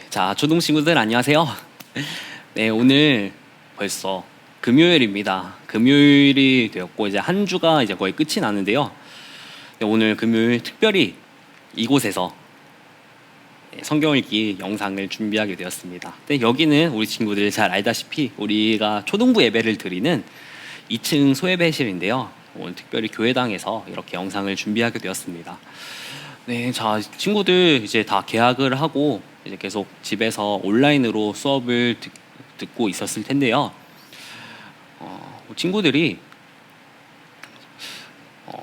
자, 초등 친구들 안녕하세요. 네, 오늘 벌써 금요일입니다. 금요일이 되었고 이제 한 주가 이제 거의 끝이 나는데요. 네, 오늘 금요일 특별히 이곳에서 성경 읽기 영상을 준비하게 되었습니다. 네, 여기는 우리 친구들 잘 알다시피 우리가 초등부 예배를 드리는 2층 소예배실인데요. 오늘 특별히 교회당에서 이렇게 영상을 준비하게 되었습니다. 네, 자, 친구들 이제 다 개학을 하고 이제 계속 집에서 온라인으로 수업을 듣고 있었을 텐데요. 친구들이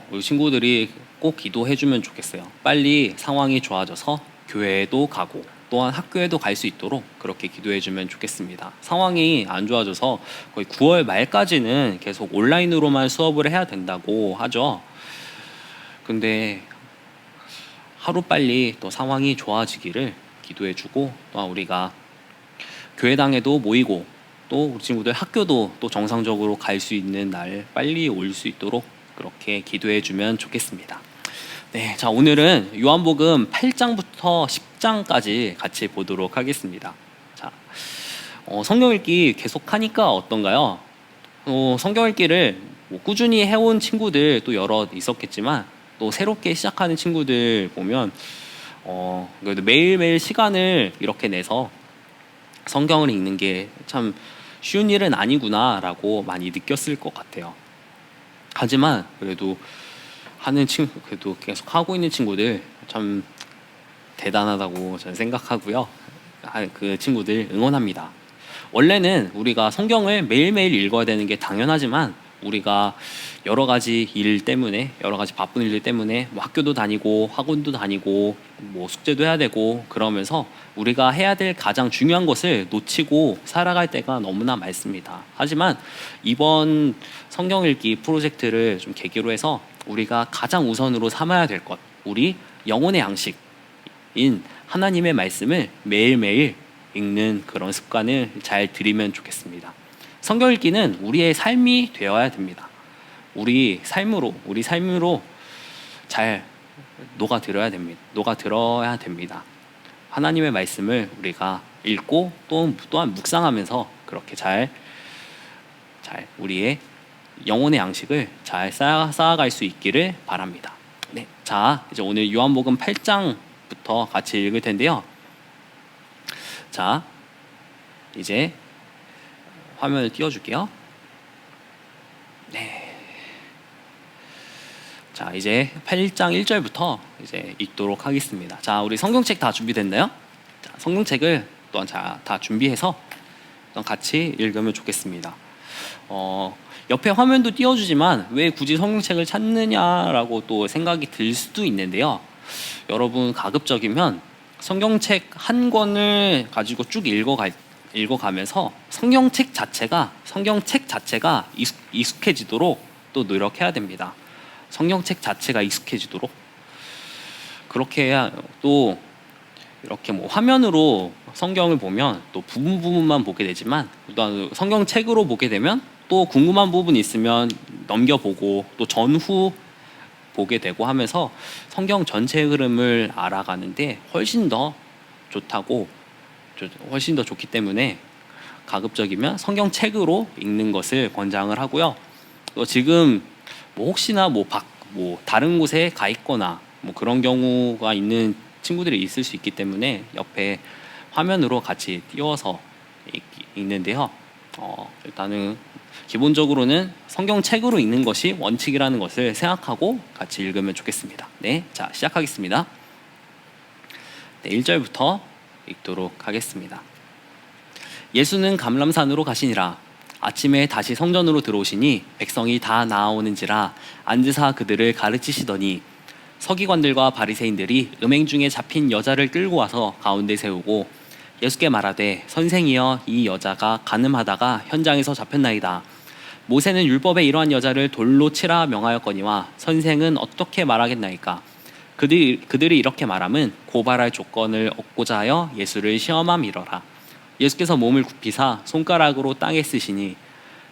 우리 친구들이 꼭 기도해주면 좋겠어요. 빨리 상황이 좋아져서 교회에도 가고 또한 학교에도 갈 수 있도록 그렇게 기도해주면 좋겠습니다. 상황이 안 좋아져서 거의 9월 말까지는 계속 온라인으로만 수업을 해야 된다고 하죠. 근데 하루빨리 또 상황이 좋아지기를 기도해주고, 또한 우리가 교회당에도 모이고 또 우리 친구들 학교도 또 정상적으로 갈 수 있는 날 빨리 올 수 있도록 그렇게 기도해주면 좋겠습니다. 네, 자, 오늘은 요한복음 8장부터 10장까지 같이 보도록 하겠습니다. 자, 성경 읽기 계속하니까 어떤가요? 성경 읽기를 꾸준히 해온 친구들 또 여러 있었겠지만 또 새롭게 시작하는 친구들 보면 그래도 매일매일 시간을 이렇게 내서 성경을 읽는 게 참 쉬운 일은 아니구나 라고 많이 느꼈을 것 같아요. 하지만 그래도 그래도 계속 하고 있는 친구들 참 대단하다고 저는 생각하고요. 그 친구들 응원합니다. 원래는 우리가 성경을 매일매일 읽어야 되는 게 당연하지만 우리가 여러 가지 일 때문에, 여러 가지 바쁜 일들 때문에 뭐 학교도 다니고 학원도 다니고 뭐 숙제도 해야 되고 그러면서 우리가 해야 될 가장 중요한 것을 놓치고 살아갈 때가 너무나 많습니다. 하지만 이번 성경 읽기 프로젝트를 좀 계기로 해서 우리가 가장 우선으로 삼아야 될 것, 우리 영혼의 양식인 하나님의 말씀을 매일매일 읽는 그런 습관을 잘 들이면 좋겠습니다. 성경 읽기는 우리의 삶이 되어야 됩니다. 우리 삶으로 잘 녹아들어야 됩니다. 하나님의 말씀을 우리가 읽고 또한 묵상하면서 그렇게 잘 우리의 영혼의 양식을 잘 쌓아갈 수 있기를 바랍니다. 네, 자, 이제 오늘 요한복음 8장부터 같이 읽을 텐데요. 자, 이제 화면을 띄워줄게요. 네. 자, 이제 8장 1절부터 이제 읽도록 하겠습니다. 자, 우리 성경책 다 준비됐나요? 자, 성경책을 또한 다 준비해서 또한 같이 읽으면 좋겠습니다. 옆에 화면도 띄워주지만 왜 굳이 성경책을 찾느냐라고 또 생각이 들 수도 있는데요. 여러분 가급적이면 성경책 한 권을 가지고 쭉 읽어가면서 성경책 자체가 익숙해지도록 또 노력해야 됩니다. 성경책 자체가 익숙해지도록 그렇게 해야 또 이렇게 뭐 화면으로 성경을 보면 또 부분만 보게 되지만 또 성경책으로 보게 되면 또 궁금한 부분이 있으면 넘겨보고 또 전후 보게 되고 하면서 성경 전체 흐름을 알아가는데 훨씬 더 좋기 때문에 가급적이면 성경책으로 읽는 것을 권장을 하고요. 또 지금 뭐 혹시나 뭐 다른 곳에 가 있거나 뭐 그런 경우가 있는 친구들이 있을 수 있기 때문에 옆에 화면으로 같이 띄워서 읽는데요. 일단은 기본적으로는 성경책으로 읽는 것이 원칙이라는 것을 생각하고 같이 읽으면 좋겠습니다. 네, 자, 시작하겠습니다. 네, 1절부터 읽도록 하겠습니다. 예수는 감람산으로 가시니라. 아침에 다시 성전으로 들어오시니 백성이 다 나아오는지라 앉으사 그들을 가르치시더니 서기관들과 바리새인들이 음행 중에 잡힌 여자를 끌고 와서 가운데 세우고 예수께 말하되 선생이여 이 여자가 간음하다가 현장에서 잡혔나이다. 모세는 율법에 이러한 여자를 돌로 치라 명하였거니와 선생은 어떻게 말하겠나이까. 그들이 이렇게 말함은 고발할 조건을 얻고자 하여 예수를 시험함이러라. 예수께서 몸을 굽히사 손가락으로 땅에 쓰시니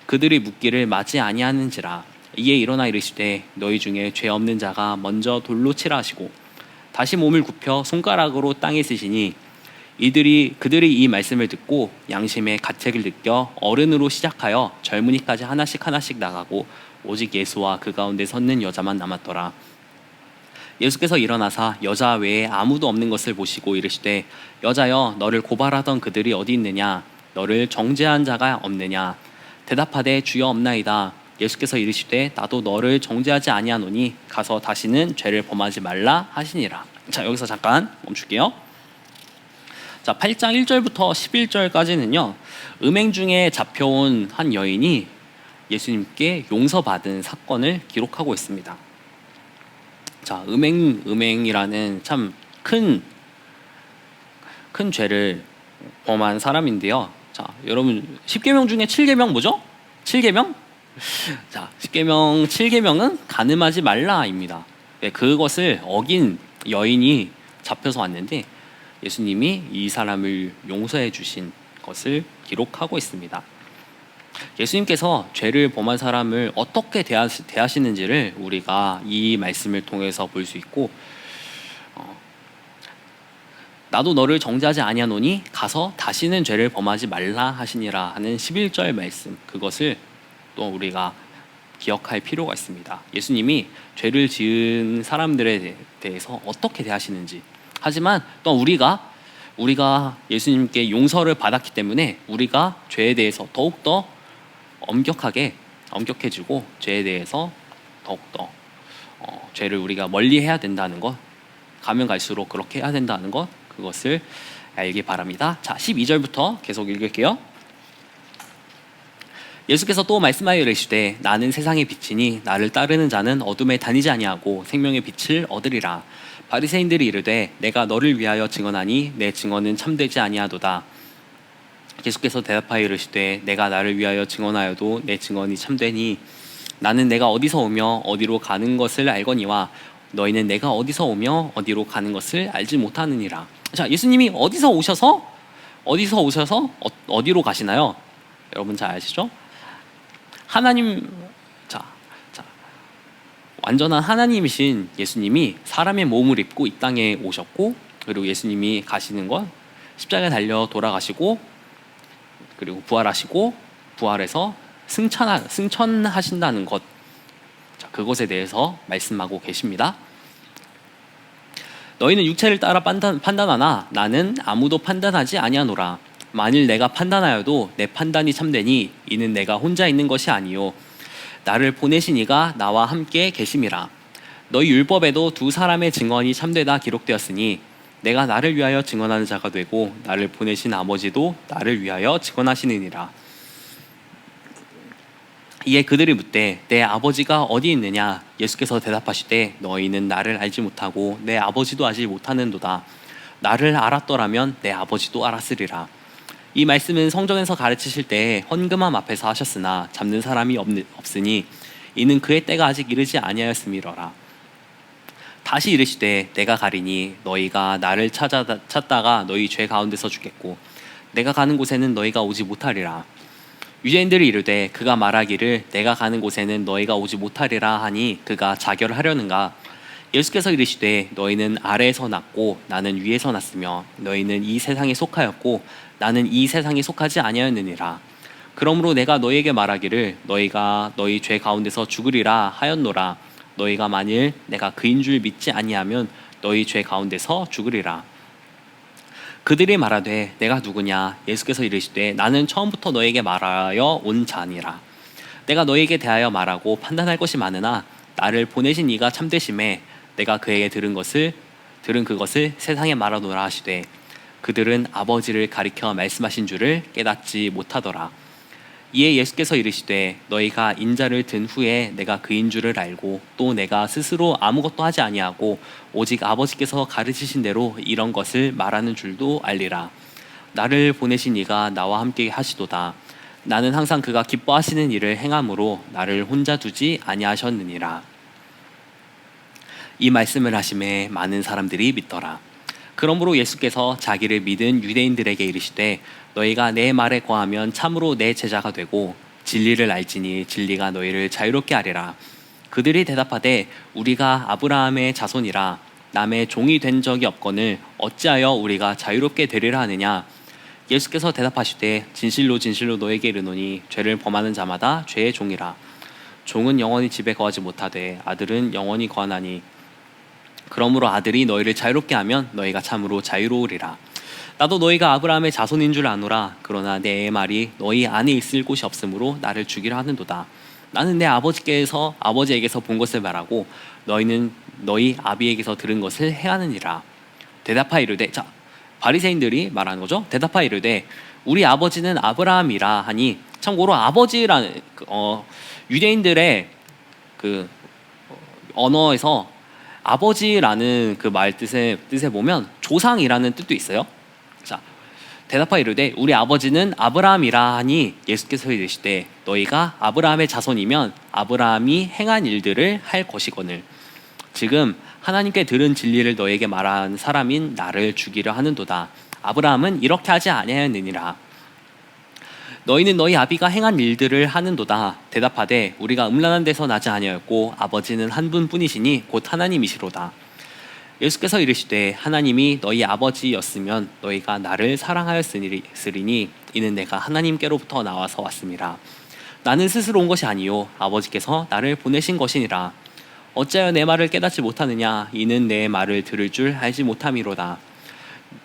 그들이 묻기를 맞지 아니하는지라. 이에 일어나 이르시되 너희 중에 죄 없는 자가 먼저 돌로 치라 하시고 다시 몸을 굽혀 손가락으로 땅에 쓰시니 그들이 이 말씀을 듣고 양심의 가책을 느껴 어른으로 시작하여 젊은이까지 하나씩 하나씩 나가고 오직 예수와 그 가운데 섰는 여자만 남았더라. 예수께서 일어나사 여자 외에 아무도 없는 것을 보시고 이르시되 여자여 너를 고발하던 그들이 어디 있느냐 너를 정죄한 자가 없느냐 대답하되 주여 없나이다. 예수께서 이르시되 나도 너를 정죄하지 아니하노니 가서 다시는 죄를 범하지 말라 하시니라. 자, 여기서 잠깐 멈출게요. 자, 8장 1절부터 11절까지는요 음행 중에 잡혀온 한 여인이 예수님께 용서받은 사건을 기록하고 있습니다. 자, 음행이라는 참 큰 죄를 범한 사람인데요. 자, 여러분 10계명 중에 7계명 뭐죠? 7계명? 자, 10계명 7계명은 간음하지 말라입니다. 네, 그것을 어긴 여인이 잡혀서 왔는데 예수님이 이 사람을 용서해 주신 것을 기록하고 있습니다. 예수님께서 죄를 범한 사람을 어떻게 대하시는지를 우리가 이 말씀을 통해서 볼 수 있고 나도 너를 정죄하지 아니하노니 가서 다시는 죄를 범하지 말라 하시니라 하는 11절 말씀, 그것을 또 우리가 기억할 필요가 있습니다. 예수님이 죄를 지은 사람들에 대해서 어떻게 대하시는지, 하지만 또 우리가 예수님께 용서를 받았기 때문에 우리가 죄에 대해서 더욱더 엄격해지고 죄에 대해서 더욱더 죄를 우리가 멀리 해야 된다는 것, 가면 갈수록 그렇게 해야 된다는 것, 그것을 알기 바랍니다. 자, 12절부터 계속 읽을게요. 예수께서 또 말씀하여 이르시되 나는 세상의 빛이니 나를 따르는 자는 어둠에 다니지 아니하고 생명의 빛을 얻으리라. 바리새인들이 이르되 내가 너를 위하여 증언하니 내 증언은 참되지 아니하도다. 예수께서 대답하여 이르시되 내가 나를 위하여 증언하여도 내 증언이 참되니 나는 내가 어디서 오며 어디로 가는 것을 알거니와 너희는 내가 어디서 오며 어디로 가는 것을 알지 못하느니라. 자, 예수님이 어디서 오셔서 어디로 가시나요? 여러분 잘 아시죠? 하나님, 완전한 하나님이신 예수님이 사람의 몸을 입고 이 땅에 오셨고, 그리고 예수님이 가시는 건 십자가에 달려 돌아가시고, 그리고 부활하시고, 부활해서 승천하신다는 것, 자, 그것에 대해서 말씀하고 계십니다. 너희는 육체를 따라 판단하나 나는 아무도 판단하지 아니하노라. 만일 내가 판단하여도 내 판단이 참되니 이는 내가 혼자 있는 것이 아니요 나를 보내신 이가 나와 함께 계심이라. 너희 율법에도 두 사람의 증언이 참되다 기록되었으니 내가 나를 위하여 증언하는 자가 되고 나를 보내신 아버지도 나를 위하여 증언하시느니라. 이에 그들이 묻되 내 아버지가 어디 있느냐? 예수께서 대답하시되 너희는 나를 알지 못하고 내 아버지도 알지 못하는도다. 나를 알았더라면 내 아버지도 알았으리라. 이 말씀은 성전에서 가르치실 때 헌금함 앞에서 하셨으나 잡는 사람이 없으니 이는 그의 때가 아직 이르지 아니하였음이로라. 다시 이르시되 내가 가리니 너희가 나를 찾다가 너희 죄 가운데서 죽겠고 내가 가는 곳에는 너희가 오지 못하리라. 유대인들이 이르되 그가 말하기를 내가 가는 곳에는 너희가 오지 못하리라 하니 그가 자결하려는가? 예수께서 이르시되 너희는 아래에서 났고 나는 위에서 났으며 너희는 이 세상에 속하였고 나는 이 세상에 속하지 아니하였느니라. 그러므로 내가 너희에게 말하기를 너희가 너희 죄 가운데서 죽으리라 하였노라. 너희가 만일 내가 그인 줄 믿지 아니하면 너희 죄 가운데서 죽으리라. 그들이 말하되 내가 누구냐? 예수께서 이르시되 나는 처음부터 너에게 말하여 온 자니라. 내가 너에게 대하여 말하고 판단할 것이 많으나 나를 보내신 이가 참되심에 내가 그에게 들은 그것을 세상에 말하노라 하시되 그들은 아버지를 가리켜 말씀하신 줄을 깨닫지 못하더라. 이에 예수께서 이르시되 너희가 인자를 든 후에 내가 그인 줄을 알고 또 내가 스스로 아무것도 하지 아니하고 오직 아버지께서 가르치신 대로 이런 것을 말하는 줄도 알리라. 나를 보내신 이가 나와 함께 하시도다. 나는 항상 그가 기뻐하시는 일을 행함으로 나를 혼자 두지 아니하셨느니라. 이 말씀을 하심에 많은 사람들이 믿더라. 그러므로 예수께서 자기를 믿은 유대인들에게 이르시되 너희가 내 말에 거하면 참으로 내 제자가 되고 진리를 알지니 진리가 너희를 자유롭게 하리라. 그들이 대답하되 우리가 아브라함의 자손이라. 남의 종이 된 적이 없거늘 어찌하여 우리가 자유롭게 되리라 하느냐. 예수께서 대답하시되 진실로 진실로 너에게 이르노니 죄를 범하는 자마다 죄의 종이라. 종은 영원히 집에 거하지 못하되 아들은 영원히 거하나니 그러므로 아들이 너희를 자유롭게 하면 너희가 참으로 자유로우리라. 나도 너희가 아브라함의 자손인 줄 아노라. 그러나 내 말이 너희 안에 있을 곳이 없으므로 나를 죽이려 하는도다. 나는 내 아버지에게서 본 것을 말하고 너희는 너희 아비에게서 들은 것을 행하느니라. 대답하여 이르되, 자, 바리새인들이 말하는 거죠. 대답하여 이르되 우리 아버지는 아브라함이라 하니, 참고로 아버지라는 유대인들의 그 언어에서 아버지라는 그 말 뜻에 보면 조상이라는 뜻도 있어요. 자, 대답하여 이르되 우리 아버지는 아브라함이라 하니 예수께서 이르시되 너희가 아브라함의 자손이면 아브라함이 행한 일들을 할 것이거늘 지금 하나님께 들은 진리를 너에게 말한 사람인 나를 죽이려 하는도다. 아브라함은 이렇게 하지 아니하였느니라. 너희는 너희 아비가 행한 일들을 하는도다. 대답하되 우리가 음란한 데서 나지 아니하였고 아버지는 한 분뿐이시니 곧 하나님이시로다. 예수께서 이르시되 하나님이 너희 아버지였으면 너희가 나를 사랑하였으리니 이는 내가 하나님께로부터 나와서 왔음이라. 나는 스스로 온 것이 아니요 아버지께서 나를 보내신 것이니라. 어찌하여 내 말을 깨닫지 못하느냐. 이는 내 말을 들을 줄 알지 못함이로다.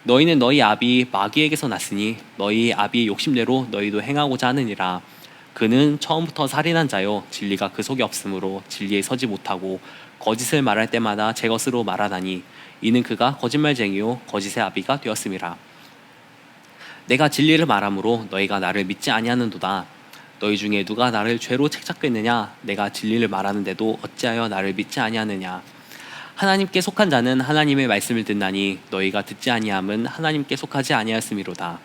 너희는 너희 아비 마귀에게서 났으니 너희 아비의 욕심대로 너희도 행하고자 하느니라. 그는 처음부터 살인한 자요 진리가 그 속에 없으므로 진리에 서지 못하고 거짓을 말할 때마다 제 것으로 말하나니 이는 그가 거짓말쟁이요 거짓의 아비가 되었음이라. 내가 진리를 말함으로 너희가 나를 믿지 아니하는도다. 너희 중에 누가 나를 죄로 책잡겠느냐. 내가 진리를 말하는데도 어찌하여 나를 믿지 아니하느냐. 하나님께 속한 자는 하나님의 말씀을 듣나니 너희가 듣지 아니함은 하나님께 속하지 아니하였음이로다.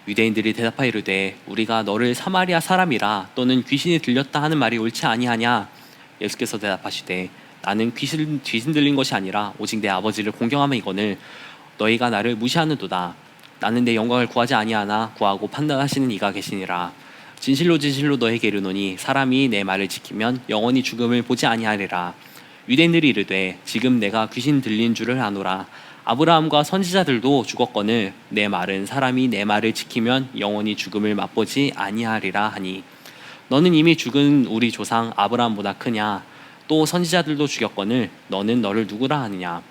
유대인들이 대답하여 이르되 우리가 너를 사마리아 사람이라 또는 귀신이 들렸다 하는 말이 옳지 아니하냐. 예수께서 대답하시되 나는 귀신 들린 것이 아니라 오직 내 아버지를 공경함이거늘 너희가 나를 무시하는도다. 나는 내 영광을 구하지 아니하나 구하고 판단하시는 이가 계시니라. 진실로 진실로 너에게 이르노니 사람이 내 말을 지키면 영원히 죽음을 보지 아니하리라. 유대인들이 이르되 지금 내가 귀신 들린 줄을 아노라. 아브라함과 선지자들도 죽었거늘 내 말은 사람이 내 말을 지키면 영원히 죽음을 맛보지 아니하리라 하니 너는 이미 죽은 우리 조상 아브라함보다 크냐. 또 선지자들도 죽였거늘 너는 너를 누구라 하느냐.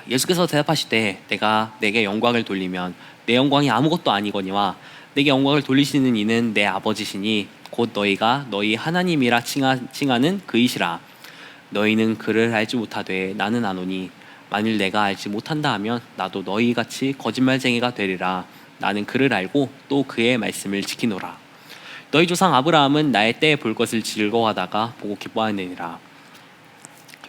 예수께서 대답하시되 내가 내게 영광을 돌리면 내 영광이 아무것도 아니거니와 내게 영광을 돌리시는 이는 내 아버지시니 곧 너희가 너희 하나님이라 칭하는 그이시라. 너희는 그를 알지 못하되 나는 아노니 만일 내가 알지 못한다 하면 나도 너희같이 거짓말쟁이가 되리라. 나는 그를 알고 또 그의 말씀을 지키노라. 너희 조상 아브라함은 나의 때에 볼 것을 즐거워하다가 보고 기뻐하느니라.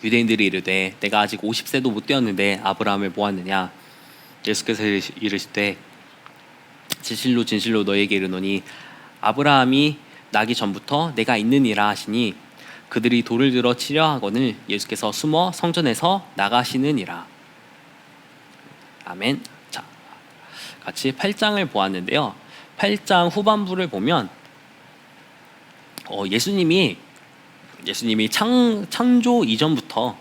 유대인들이 이르되 내가 아직 50세도 못 되었는데 아브라함을 보았느냐. 예수께서 이르시되 진실로 진실로 너희에게 이르노니 아브라함이 나기 전부터 내가 있느니라 하시니 그들이 돌을 들어 치려 하거늘 예수께서 숨어 성전에서 나가시느니라. 아멘. 자, 같이 8장을 보았는데요. 8장 후반부를 보면 예수님이 창조 이전부터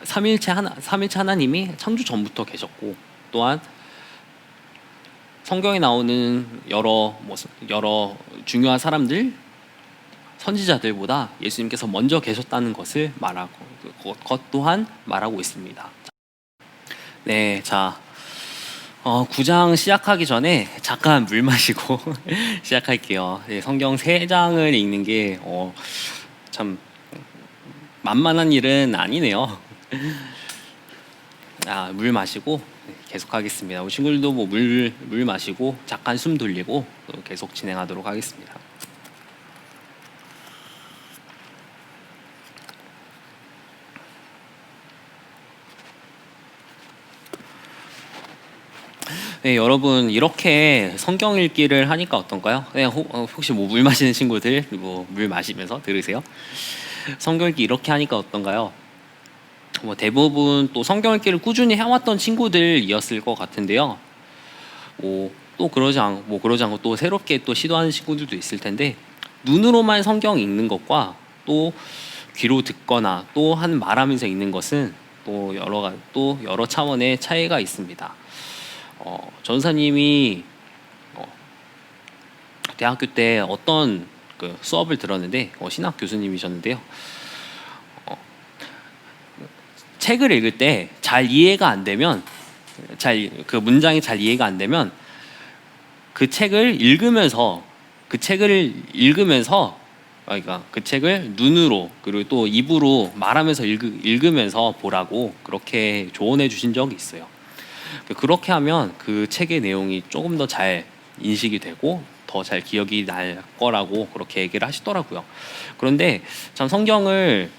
삼일체 하나님이 창조 전부터 계셨고, 또한 성경에 나오는 여러 중요한 사람들, 선지자들보다 예수님께서 먼저 계셨다는 것을 것 또한 말하고 있습니다. 네, 자, 9장 시작하기 전에 잠깐 물 마시고 시작할게요. 네, 성경 3장을 읽는 게 참 만만한 일은 아니네요. 물 마시고 계속하겠습니다. 우리 친구들도 물 마시고 잠깐 숨 돌리고 또 계속 진행하도록 하겠습니다. 네, 여러분 이렇게 성경 읽기를 하니까 어떤가요? 네, 혹시 물 마시는 친구들 물 마시면서 들으세요? 성경 읽기 이렇게 하니까 어떤가요? 대부분 또 성경 읽기를 꾸준히 해왔던 친구들이었을 것 같은데요. 또 그러지 않고 또 새롭게 또 시도하는 친구들도 있을 텐데, 눈으로만 성경 읽는 것과 또 귀로 듣거나 또 한 말하면서 읽는 것은 또 여러 차원의 차이가 있습니다. 전사님이 대학교 때 어떤 그 수업을 들었는데 신학 교수님이셨는데요. 책을 읽을 때 잘 이해가 안 되면 그 문장이 잘 이해가 안 되면 그 책을 읽으면서 그러니까 그 책을 눈으로 그리고 또 입으로 말하면서 읽으면서 보라고 그렇게 조언해 주신 적이 있어요. 그렇게 하면 그 책의 내용이 조금 더 잘 인식이 되고 더 잘 기억이 날 거라고 그렇게 얘기를 하시더라고요. 그런데 참 성경을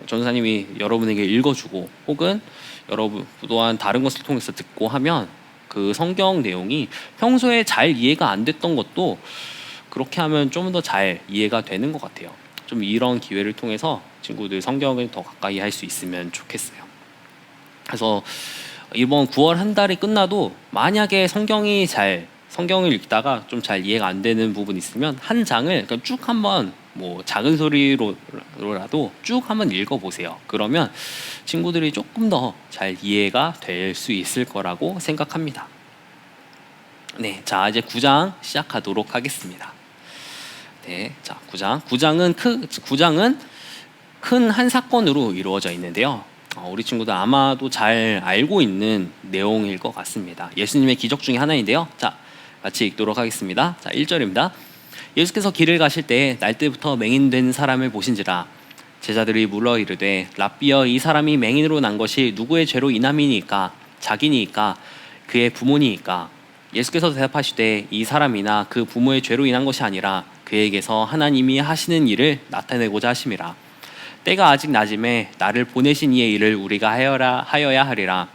전사님이 여러분에게 읽어주고 혹은 여러분 또한 다른 것을 통해서 듣고 하면 그 성경 내용이 평소에 잘 이해가 안 됐던 것도 그렇게 하면 좀 더 잘 이해가 되는 것 같아요. 좀 이런 기회를 통해서 친구들 성경을 더 가까이 할 수 있으면 좋겠어요. 그래서 이번 9월 한 달이 끝나도 만약에 성경을 읽다가 좀 잘 이해가 안 되는 부분이 있으면 한 장을 쭉 한번 뭐 작은 소리로라도 쭉 한번 읽어보세요. 그러면 친구들이 조금 더 잘 이해가 될 수 있을 거라고 생각합니다. 네, 자 이제 9장 시작하도록 하겠습니다. 네, 자 9장은 큰 한 사건으로 이루어져 있는데요. 우리 친구들 아마도 잘 알고 있는 내용일 것 같습니다. 예수님의 기적 중에 하나인데요. 자, 같이 읽도록 하겠습니다. 자, 1절입니다. 예수께서 길을 가실 때 날때부터 맹인된 사람을 보신지라 제자들이 물어 이르되 랍비여 이 사람이 맹인으로 난 것이 누구의 죄로 인함이니까 자기니까 그의 부모니까 예수께서 대답하시되 이 사람이나 그 부모의 죄로 인한 것이 아니라 그에게서 하나님이 하시는 일을 나타내고자 하심이라. 때가 아직 낮음에 나를 보내신 이의 일을 우리가 하여야 하리라.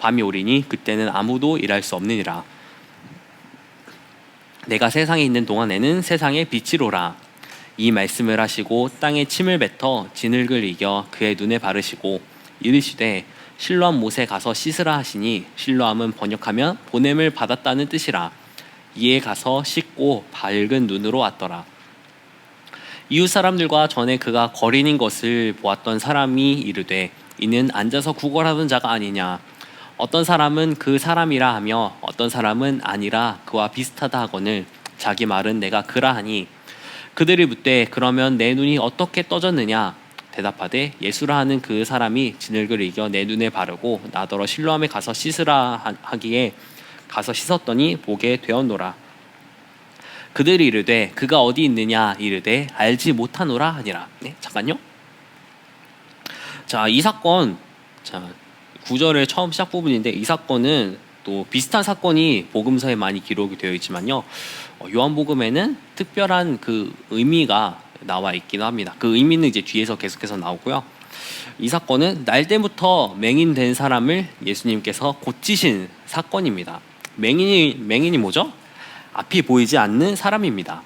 밤이 오리니 그때는 아무도 일할 수 없느니라. 내가 세상에 있는 동안에는 세상의 빛이로라. 이 말씀을 하시고 땅에 침을 뱉어 진흙을 이겨 그의 눈에 바르시고 이르시되 실로암 못에 가서 씻으라 하시니 실로암은 번역하면 보냄을 받았다는 뜻이라. 이에 가서 씻고 밝은 눈으로 왔더라. 이웃 사람들과 전에 그가 거린인 것을 보았던 사람이 이르되 이는 앉아서 구걸하던 자가 아니냐. 어떤 사람은 그 사람이라 하며 어떤 사람은 아니라 그와 비슷하다 하거늘 자기 말은 내가 그라 하니 그들이 묻되 그러면 내 눈이 어떻게 떠졌느냐. 대답하되 예수라 하는 그 사람이 진흙을 이겨 내 눈에 바르고 나더러 실로암에 가서 씻으라 하기에 가서 씻었더니 보게 되었노라. 그들이 이르되 그가 어디 있느냐 이르되 알지 못하노라 하니라. 네, 잠깐요. 자, 이 사건 9절의 처음 시작 부분인데 이 사건은 또 비슷한 사건이 복음서에 많이 기록이 되어 있지만요. 요한복음에는 특별한 그 의미가 나와 있긴 합니다. 그 의미는 이제 뒤에서 계속해서 나오고요. 이 사건은 날때부터 맹인된 사람을 예수님께서 고치신 사건입니다. 맹인이 뭐죠? 앞이 보이지 않는 사람입니다.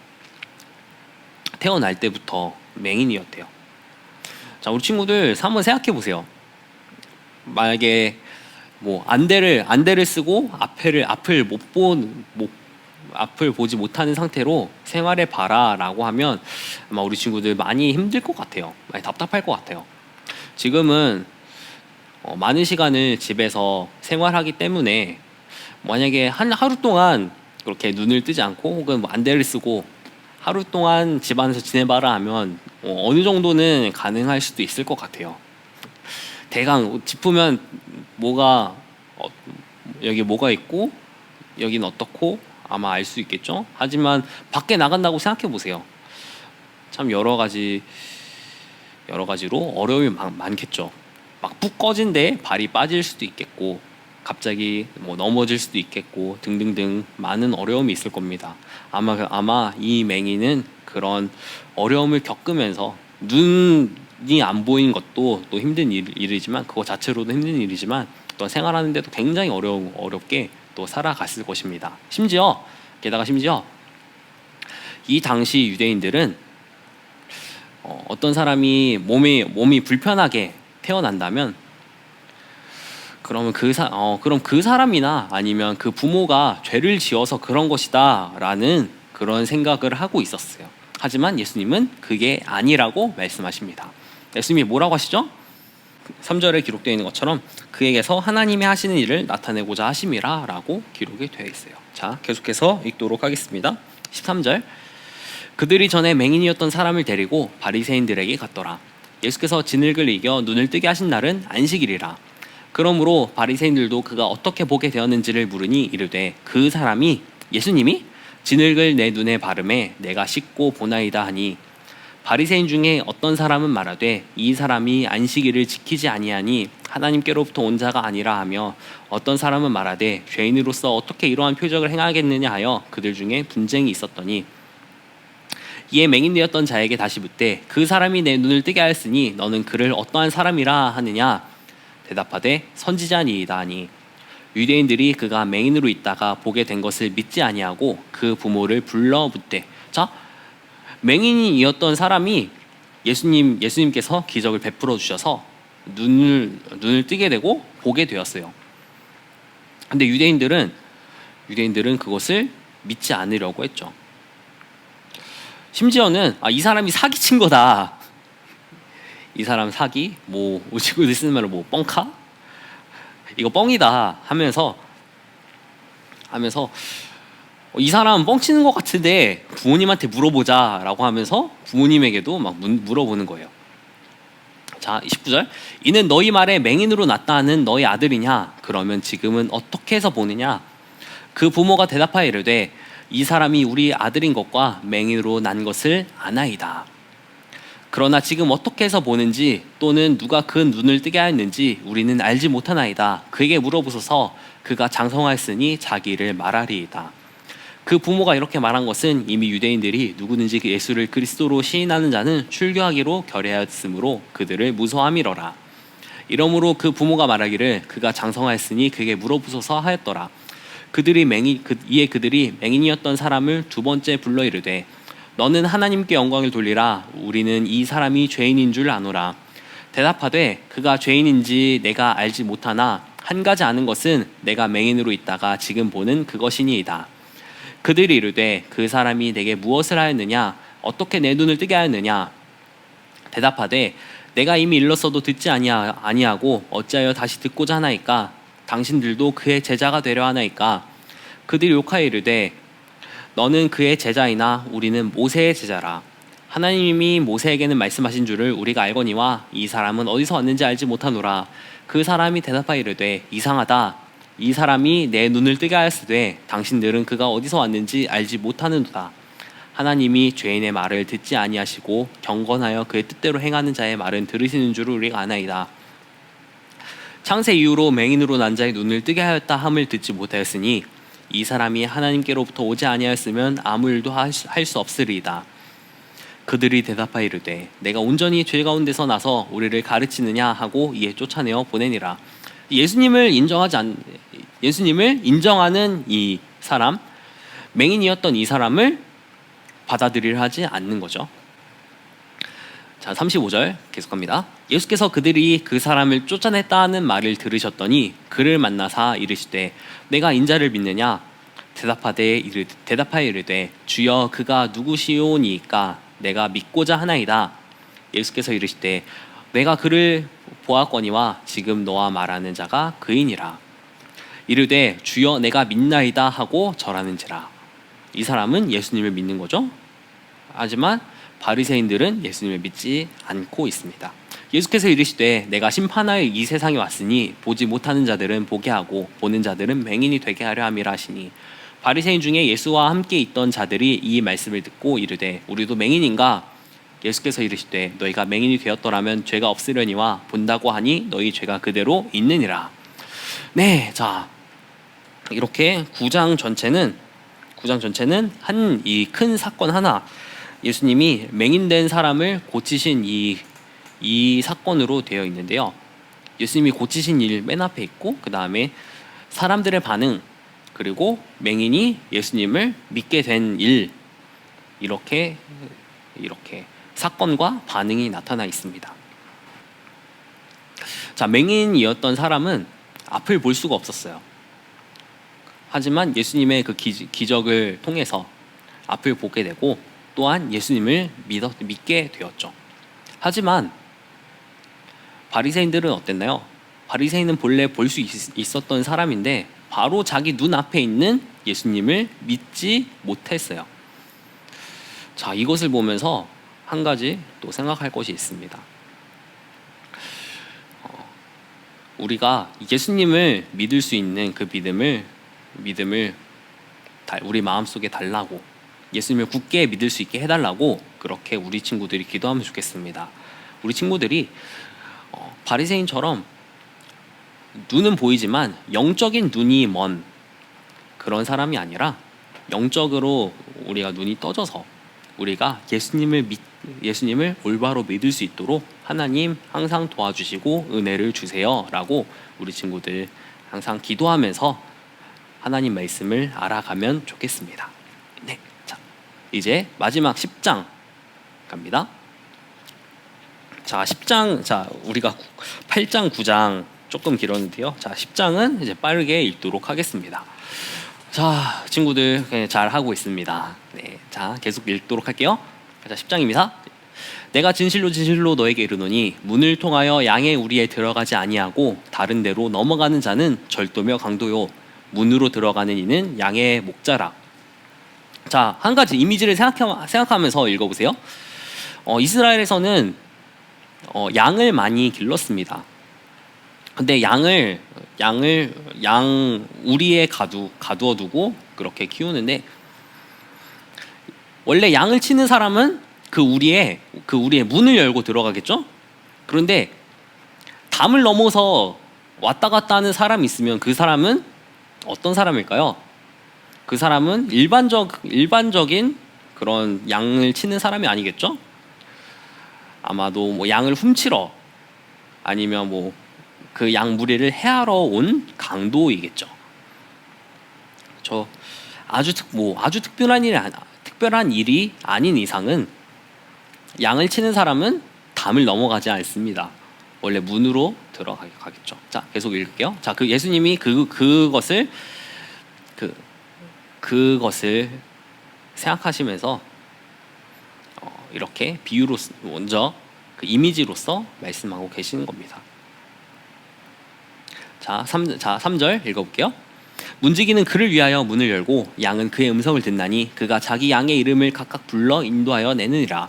태어날 때부터 맹인이었대요. 자, 우리 친구들 한번 생각해 보세요. 만약에 뭐 안대를 쓰고 앞을 보지 못하는 상태로 생활해 봐라라고 하면 아마 우리 친구들 많이 힘들 것 같아요. 많이 답답할 것 같아요. 지금은 많은 시간을 집에서 생활하기 때문에 만약에 하루 동안 그렇게 눈을 뜨지 않고 혹은 뭐 안대를 쓰고 하루 동안 집안에서 지내봐라 하면 어느 정도는 가능할 수도 있을 것 같아요. 대강 짚으면 여기 뭐가 있고 여기는 어떻고 아마 알 수 있겠죠. 하지만 밖에 나간다고 생각해 보세요. 참 여러 가지로 어려움이 많겠죠. 막 푹 꺼진데 발이 빠질 수도 있겠고 갑자기 뭐 넘어질 수도 있겠고 등등등 많은 어려움이 있을 겁니다. 아마 이 맹인은 그런 어려움을 겪으면서 눈이 안 보이는 것도 또 힘든 일이지만 그거 자체로도 힘든 일이지만 또 생활하는데도 굉장히 어렵게 또 살아갔을 것입니다. 게다가 심지어 이 당시 유대인들은 어떤 사람이 몸이 불편하게 태어난다면 그럼 그 사람이나 아니면 그 부모가 죄를 지어서 그런 것이다라는 그런 생각을 하고 있었어요. 하지만 예수님은 그게 아니라고 말씀하십니다. 예수님이 뭐라고 하시죠? 3절에 기록되어 있는 것처럼 그에게서 하나님이 하시는 일을 나타내고자 하심이라 라고 기록이 되어 있어요. 자, 계속해서 읽도록 하겠습니다. 13절, 그들이 전에 맹인이었던 사람을 데리고 바리새인들에게 갔더라. 예수께서 진흙을 이겨 눈을 뜨게 하신 날은 안식일이라. 그러므로 바리새인들도 그가 어떻게 보게 되었는지를 물으니 이르되 그 사람이, 예수님이 진흙을 내 눈에 바르매 내가 씻고 보나이다 하니, 바리새인 중에 어떤 사람은 말하되 이 사람이 안식일을 지키지 아니하니 하나님께로부터 온 자가 아니라 하며, 어떤 사람은 말하되 죄인으로서 어떻게 이러한 표적을 행하겠느냐 하여 그들 중에 분쟁이 있었더니, 이에 맹인되었던 자에게 다시 묻되 그 사람이 내 눈을 뜨게 하였으니 너는 그를 어떠한 사람이라 하느냐? 대답하되 선지자니이다 하니, 유대인들이 그가 맹인으로 있다가 보게 된 것을 믿지 아니하고 그 부모를 불러 묻되, 자, 맹인이었던 사람이 예수님께서 기적을 베풀어 주셔서 눈을 뜨게 되고 보게 되었어요. 근데 유대인들은 그것을 믿지 않으려고 했죠. 심지어는 이 사람이 사기친 거다, 이 사람 사기, 뭐 우리가 쓰는 말로 뭐 뻥카, 이거 뻥이다 하면서 이 사람은 뻥치는 것 같은데 부모님한테 물어보자라고 하면서 부모님에게도 막 물어보는 거예요. 자, 19절, 이는 너희 말에 맹인으로 났다 하는 너희 아들이냐? 그러면 지금은 어떻게 해서 보느냐? 그 부모가 대답하여 이르되 이 사람이 우리 아들인 것과 맹인으로 난 것을 아나이다. 그러나 지금 어떻게 해서 보는지 또는 누가 그 눈을 뜨게 하였는지 우리는 알지 못하나이다. 그에게 물어보소서. 그가 장성하였으니 자기 일을 말하리이다. 그 부모가 이렇게 말한 것은 이미 유대인들이 누구든지 예수를 그리스도로 시인하는 자는 출교하기로 결의하였으므로 그들을 무서워함이러라. 이러므로 그 부모가 말하기를 그가 장성하였으니 그에게 물어보소서 하였더라. 이에 그들이 맹인이었던 사람을 두 번째 불러 이르되 너는 하나님께 영광을 돌리라. 우리는 이 사람이 죄인인 줄 아노라. 대답하되 그가 죄인인지 내가 알지 못하나 한 가지 아는 것은 내가 맹인으로 있다가 지금 보는 그것이니이다. 그들이 이르되 그 사람이 내게 무엇을 하였느냐? 어떻게 내 눈을 뜨게 하였느냐? 대답하되 내가 이미 일렀어도 듣지 아니하고 어찌하여 다시 듣고자 하나이까? 당신들도 그의 제자가 되려 하나이까? 그들이 욕하여 이르되 너는 그의 제자이나 우리는 모세의 제자라. 하나님이 모세에게는 말씀하신 줄을 우리가 알거니와 이 사람은 어디서 왔는지 알지 못하노라. 그 사람이 대답하여 이르되 이상하다. 이 사람이 내 눈을 뜨게 하였으되 당신들은 그가 어디서 왔는지 알지 못하는도다. 하나님이 죄인의 말을 듣지 아니하시고 경건하여 그의 뜻대로 행하는 자의 말은 들으시는 줄을 우리가 아나이다. 창세 이후로 맹인으로 난 자의 눈을 뜨게 하였다 함을 듣지 못하였으니 이 사람이 하나님께로부터 오지 아니하였으면 아무 일도 할 수 없으리이다. 그들이 대답하여 이르되 내가 온전히 죄 가운데서 나서 우리를 가르치느냐 하고 이에 쫓아내어 보내니라. 예수님을 인정하는 이 사람, 맹인이었던 이 사람을 받아들이려 하지 않는 거죠. 자, 35절 계속합니다. 예수께서 그들이 그 사람을 쫓아냈다는 말을 들으셨더니 그를 만나사 이르시되 내가 인자를 믿느냐? 대답하여 이르되 주여 그가 누구시오니까 내가 믿고자 하나이다. 예수께서 이르시되 내가 그를 보았거니와 지금 너와 말하는 자가 그이니라. 이르되 주여 내가 믿나이다 하고 절하는지라. 이 사람은 예수님을 믿는 거죠. 하지만 바리새인들은 예수님을 믿지 않고 있습니다. 예수께서 이르시되 내가 심판하여 이 세상에 왔으니 보지 못하는 자들은 보게 하고 보는 자들은 맹인이 되게 하려 함이라 하시니, 바리새인 중에 예수와 함께 있던 자들이 이 말씀을 듣고 이르되 우리도 맹인인가? 예수께서 이르시되 너희가 맹인이 되었더라면 죄가 없으려니와 본다고 하니 너희 죄가 그대로 있느니라. 네, 자, 이렇게 9장 전체는 한 이 큰 사건 하나, 예수님이 맹인된 사람을 고치신 이 사건으로 되어 있는데요. 예수님이 고치신 일 맨 앞에 있고, 그 다음에 사람들의 반응, 그리고 맹인이 예수님을 믿게 된 일, 이렇게 사건과 반응이 나타나 있습니다. 자, 맹인이었던 사람은 앞을 볼 수가 없었어요. 하지만 예수님의 그 기적을 통해서 앞을 보게 되고 또한 예수님을 믿게 되었죠. 하지만 바리새인들은 어땠나요? 바리새인은 본래 볼 수 있었던 사람인데 바로 자기 눈앞에 있는 예수님을 믿지 못했어요. 자, 이것을 보면서 한 가지 또 생각할 것이 있습니다. 우리가 예수님을 믿을 수 있는 그 믿음을 우리 마음속에 달라고, 예수님을 굳게 믿을 수 있게 해달라고 그렇게 우리 친구들이 기도하면 좋겠습니다. 우리 친구들이 바리새인처럼 눈은 보이지만 영적인 눈이 먼 그런 사람이 아니라 영적으로 우리가 눈이 떠져서 우리가 예수님을 올바로 믿을 수 있도록 하나님 항상 도와주시고 은혜를 주세요 라고 우리 친구들 항상 기도하면서 하나님 말씀을 알아가면 좋겠습니다. 네, 자, 이제 마지막 10장 갑니다. 자, 10장, 자, 우리가 8장, 9장 조금 길었는데요. 자, 10장은 이제 빠르게 읽도록 하겠습니다. 자, 친구들 잘 하고 있습니다. 네, 자, 계속 읽도록 할게요. 자, 10장입니다. 내가 진실로 진실로 너에게 이르노니 문을 통하여 양의 우리에 들어가지 아니하고 다른 데로 넘어가는 자는 절도며 강도요 문으로 들어가는 이는 양의 목자라. 자, 한 가지 이미지를 생각하면서 읽어보세요. 이스라엘에서는 양을 많이 길렀습니다. 근데 양 우리에 가두어 두고 그렇게 키우는데, 원래 양을 치는 사람은 그 우리의 문을 열고 들어가겠죠? 그런데 담을 넘어서 왔다 갔다 하는 사람이 있으면 그 사람은 어떤 사람일까요? 그 사람은 일반적인 그런 양을 치는 사람이 아니겠죠? 아마도 뭐 양을 훔치러 아니면 뭐 그 양 무리를 해하러 온 강도이겠죠. 아주 특별한 일이 아닌 이상은 양을 치는 사람은 담을 넘어가지 않습니다. 원래 문으로 들어가겠죠. 자, 계속 읽을게요. 자, 그 예수님이 그것을 생각하시면서 이렇게 비유로 먼저 그 이미지로서 말씀하고 계시는 겁니다. 자, 3절 읽어볼게요. 문지기는 그를 위하여 문을 열고 양은 그의 음성을 듣나니 그가 자기 양의 이름을 각각 불러 인도하여 내느니라.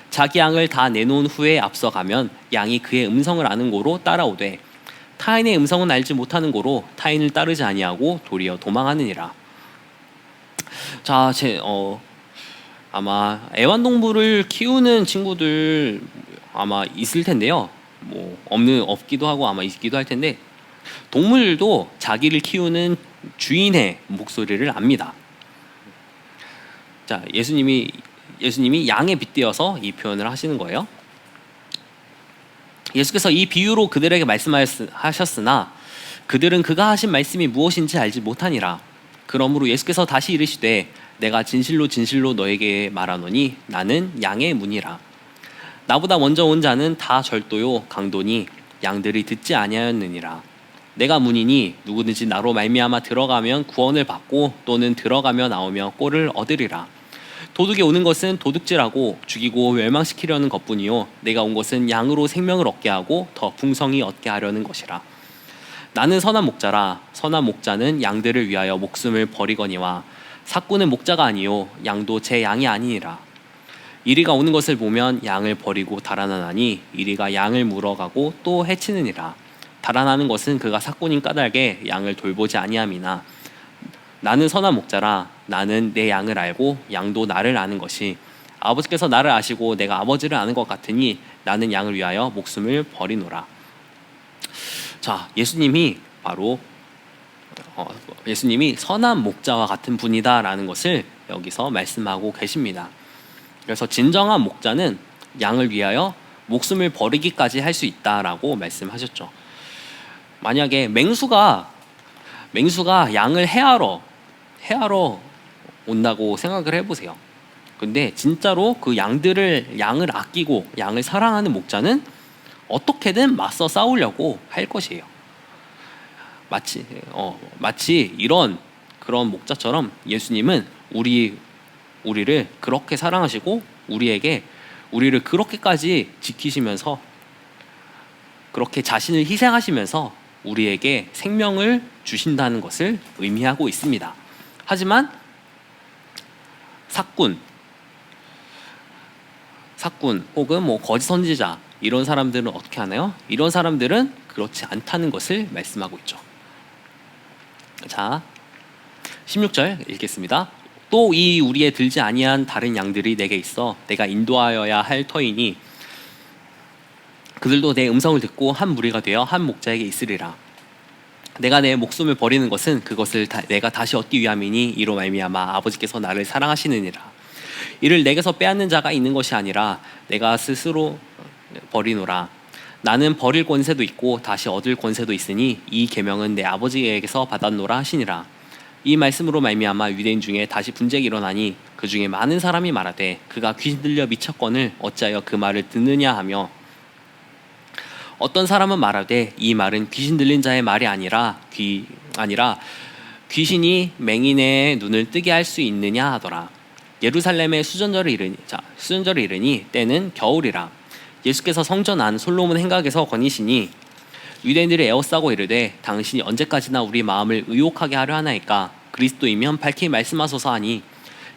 자기 양을 다 내놓은 후에 앞서가면 양이 그의 음성을 아는 고로 따라오되 타인의 음성은 알지 못하는 고로 타인을 따르지 아니하고 도리어 도망하느니라. 자, 아마 애완동물을 키우는 친구들 아마 있을 텐데요. 뭐 없기도 하고 아마 있기도 할 텐데, 동물들도 자기를 키우는 주인의 목소리를 압니다. 자, 예수님이 양에 빗대어서 이 표현을 하시는 거예요. 예수께서 이 비유로 그들에게 말씀하셨으나 그들은 그가 하신 말씀이 무엇인지 알지 못하니라. 그러므로 예수께서 다시 이르시되 내가 진실로 진실로 너에게 말하노니 나는 양의 문이라. 나보다 먼저 온 자는 다 절도요 강도니 양들이 듣지 아니하였느니라. 내가 문이니 누구든지 나로 말미암아 들어가면 구원을 받고 또는 들어가며 나오며 꼴을 얻으리라. 도둑이 오는 것은 도둑질하고 죽이고 멸망시키려는 것뿐이요 내가 온 것은 양으로 생명을 얻게 하고 더 풍성히 얻게 하려는 것이라. 나는 선한 목자라. 선한 목자는 양들을 위하여 목숨을 버리거니와 삭구는 목자가 아니요 양도 제 양이 아니니라. 이리가 오는 것을 보면 양을 버리고 달아나나니 이리가 양을 물어가고 또 해치느니라. 달아나는 것은 그가 삭구인 까닭에 양을 돌보지 아니함이나 나는 선한 목자라. 나는 내 양을 알고 양도 나를 아는 것이 아버지께서 나를 아시고 내가 아버지를 아는 것 같으니 나는 양을 위하여 목숨을 버리노라. 자, 예수님이 선한 목자와 같은 분이다라는 것을 여기서 말씀하고 계십니다. 그래서 진정한 목자는 양을 위하여 목숨을 버리기까지 할 수 있다라고 말씀하셨죠. 만약에 맹수가 양을 해하러 온다고 생각을 해보세요. 근데 진짜로 그 양을 아끼고 양을 사랑하는 목자는 어떻게든 맞서 싸우려고 할 것이에요. 마치 이런 그런 목자처럼 예수님은 우리를 그렇게 사랑하시고 우리를 그렇게까지 지키시면서 그렇게 자신을 희생하시면서 우리에게 생명을 주신다는 것을 의미하고 있습니다. 하지만 사꾼 혹은 뭐 거짓 선지자 이런 사람들은 어떻게 하나요? 이런 사람들은 그렇지 않다는 것을 말씀하고 있죠. 자, 16절 읽겠습니다. 또 이 우리의 들지 아니한 다른 양들이 내게 있어 내가 인도하여야 할 터이니 그들도 내 음성을 듣고 한 무리가 되어 한 목자에게 있으리라. 내가 내 목숨을 버리는 것은 그것을 내가 다시 얻기 위함이니 이로 말미암아 아버지께서 나를 사랑하시느니라. 이를 내게서 빼앗는 자가 있는 것이 아니라 내가 스스로 버리노라. 나는 버릴 권세도 있고 다시 얻을 권세도 있으니 이 계명은 내 아버지에게서 받았노라 하시니라. 이 말씀으로 말미암아 유대인 중에 다시 분쟁이 일어나니 그 중에 많은 사람이 말하되 그가 귀신 들려 미쳤거늘 어찌하여 그 말을 듣느냐 하며 어떤 사람은 말하되 이 말은 귀신 들린 자의 말이 아니라 귀신이 맹인의 눈을 뜨게 할 수 있느냐 하더라. 예루살렘에 수전절을 이르니 때는 겨울이라. 예수께서 성전 안 솔로몬 행각에서 거니시니 유대인들이 에워싸고 이르되 당신이 언제까지나 우리 마음을 의혹하게 하려 하나이까 그리스도이면 밝히 말씀하소서 하니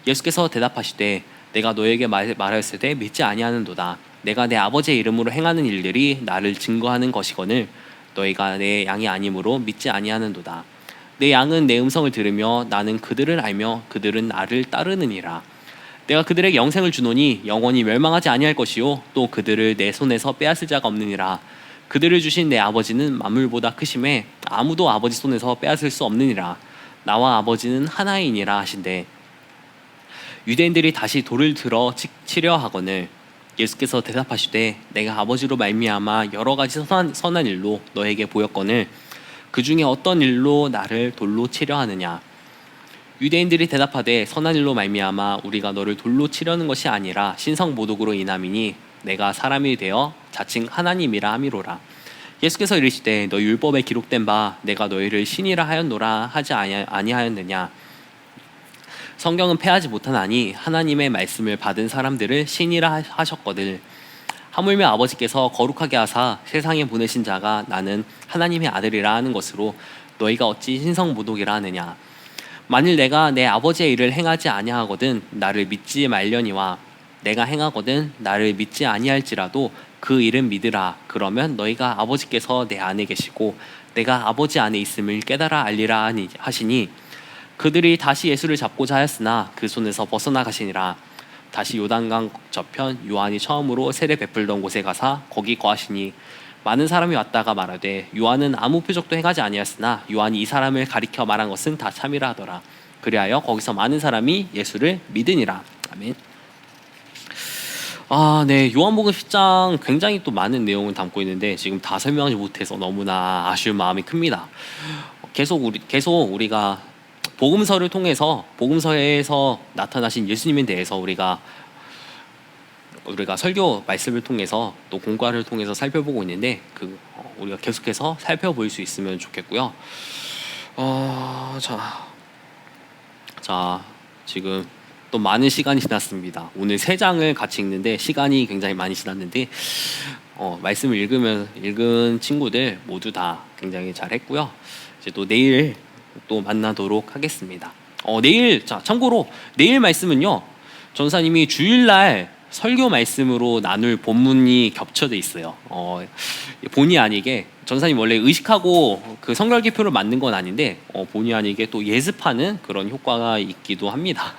예수께서 대답하시되 내가 너에게 말하였을 때 믿지 아니하는도다. 내가 내 아버지의 이름으로 행하는 일들이 나를 증거하는 것이거늘 너희가 내 양이 아니므로 믿지 아니하는도다. 내 양은 내 음성을 들으며 나는 그들을 알며 그들은 나를 따르느니라. 내가 그들에게 영생을 주노니 영원히 멸망하지 아니할 것이요 또 그들을 내 손에서 빼앗을 자가 없느니라. 그들을 주신 내 아버지는 만물보다 크심에 아무도 아버지 손에서 빼앗을 수 없느니라. 나와 아버지는 하나이니라 하신대. 유대인들이 다시 돌을 들어 치려 하거늘 예수께서 대답하시되 내가 아버지로 말미암아 여러 가지 선한 일로 너에게 보였거늘 그 중에 어떤 일로 나를 돌로 치려 하느냐. 유대인들이 대답하되 선한 일로 말미암아 우리가 너를 돌로 치려는 것이 아니라 신성모독으로 인함이니 내가 사람이 되어 자칭 하나님이라 함이로라. 예수께서 이르시되 너 율법에 기록된 바 내가 너희를 신이라 하였노라 하지 아니하였느냐. 성경은 패하지 못하나니 하나님의 말씀을 받은 사람들을 신이라 하셨거늘 하물며 아버지께서 거룩하게 하사 세상에 보내신 자가 나는 하나님의 아들이라 하는 것으로 너희가 어찌 신성모독이라 하느냐. 만일 내가 내 아버지의 일을 행하지 아니하거든 나를 믿지 말려니와 내가 행하거든 나를 믿지 아니할지라도 그 일은 믿으라. 그러면 너희가 아버지께서 내 안에 계시고 내가 아버지 안에 있음을 깨달아 알리라 하시니 그들이 다시 예수를 잡고자 하였으나 그 손에서 벗어나 가시니라. 다시 요단강 저편 요한이 처음으로 세례 베풀던 곳에 가사 거기 거하시니 많은 사람이 왔다가 말하되 요한은 아무 표적도 행하지 아니하였으나 요한이 이 사람을 가리켜 말한 것은 다 참이라 하더라. 그리하여 거기서 많은 사람이 예수를 믿으니라. 아멘. 네, 요한복음 10장 굉장히 또 많은 내용을 담고 있는데 지금 다 설명하지 못해서 너무나 아쉬운 마음이 큽니다. 계속 우리가 복음서에서 나타나신 예수님에 대해서 우리가 설교 말씀을 통해서 또 공과를 통해서 살펴보고 있는데 우리가 계속해서 살펴볼 수 있으면 좋겠고요. 자, 지금 또 많은 시간이 지났습니다. 오늘 3장을 같이 읽는데 시간이 굉장히 많이 지났는데 말씀을 읽은 친구들 모두 다 굉장히 잘했고요. 이제 또 내일 또 만나도록 하겠습니다. 참고로 내일 말씀은요 전사님이 주일날 설교 말씀으로 나눌 본문이 겹쳐져 있어요. 본의 아니게 전사님 원래 의식하고 그 성결기표를 만든 건 아닌데 본의 아니게 또 예습하는 그런 효과가 있기도 합니다.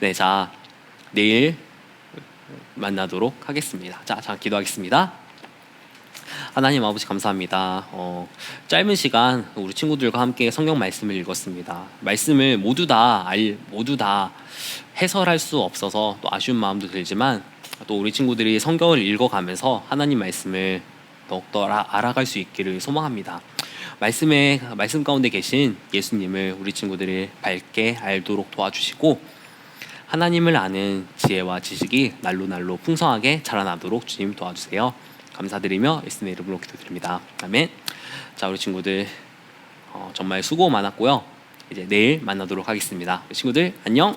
네, 자 내일 만나도록 하겠습니다. 자 기도하겠습니다. 하나님 아버지 감사합니다. 짧은 시간 우리 친구들과 함께 성경 말씀을 읽었습니다. 말씀을 모두 다 해설할 수 없어서 또 아쉬운 마음도 들지만 또 우리 친구들이 성경을 읽어가면서 하나님 말씀을 더욱더 알아갈 수 있기를 소망합니다. 말씀 가운데 계신 예수님을 우리 친구들이 밝게 알도록 도와주시고 하나님을 아는 지혜와 지식이 날로 풍성하게 자라나도록 주님 도와주세요. 감사드리며 예수님의 이름으로 기도드립니다. 아멘. 자, 우리 친구들 정말 수고 많았고요. 이제 내일 만나도록 하겠습니다. 친구들 안녕.